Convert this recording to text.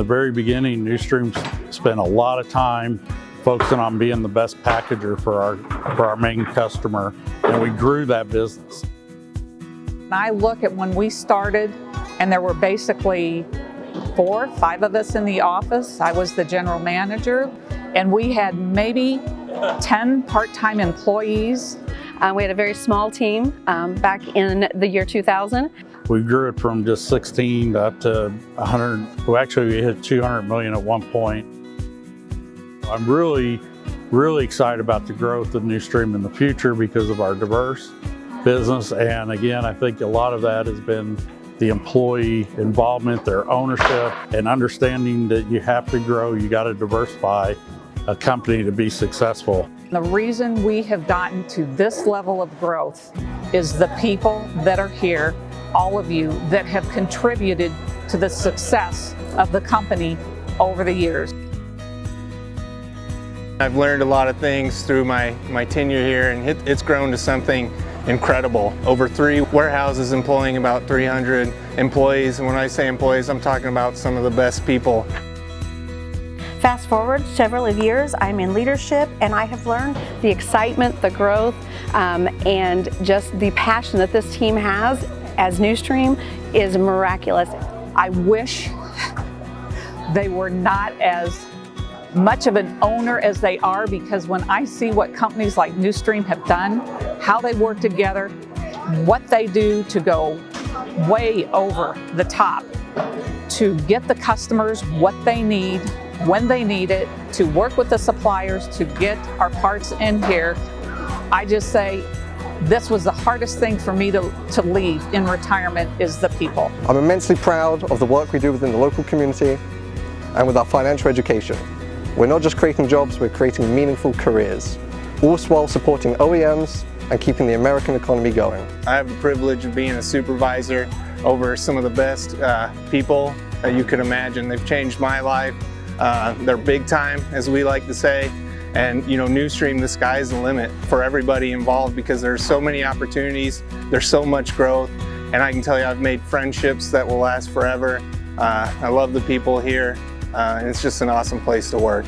the very beginning, NewStream's spent a lot of time focusing on being the best packager for our main customer, and we grew that business. I look at when we started, and there were basically 4 or 5 of us in the office. I was the general manager, and we had maybe 10 part-time employees. We had a very small team back in the year 2000. We grew it from just 16 to up to 100. Well, actually, we hit 200 million at one point. I'm really excited about the growth of NewStream in the future because of our diverse business. And again, I think a lot of that has been the employee involvement, their ownership, and understanding that you have to grow, you got to diversify a company to be successful. The reason we have gotten to this level of growth is the people that are here, all of you that have contributed to the success of the company over the years. I've learned a lot of things through my tenure here, and it's grown to something incredible. Over 3 warehouses employing about 300 employees, and when I say employees, I'm talking about some of the best people. Fast forward several years, I'm in leadership, and I have learned the excitement, the growth, and just the passion that this team has as NewStream is miraculous. I wish they were not as much of an owner as they are, because when I see what companies like NewStream have done, how they work together, what they do to go way over the top to get the customers what they need, when they need it, to work with the suppliers to get our parts in here, I just say this was the hardest thing for me to leave in retirement is the people. I'm immensely proud of the work we do within the local community and with our financial education. We're not just creating jobs, we're creating meaningful careers, all while supporting OEMs and keeping the American economy going. I have the privilege of being a supervisor over some of the best people that you could imagine. They've changed my life. They're big time, as we like to say. And you know, NewStream, the sky's the limit for everybody involved because there's so many opportunities, there's so much growth, and I can tell you I've made friendships that will last forever. I love the people here, and it's just an awesome place to work.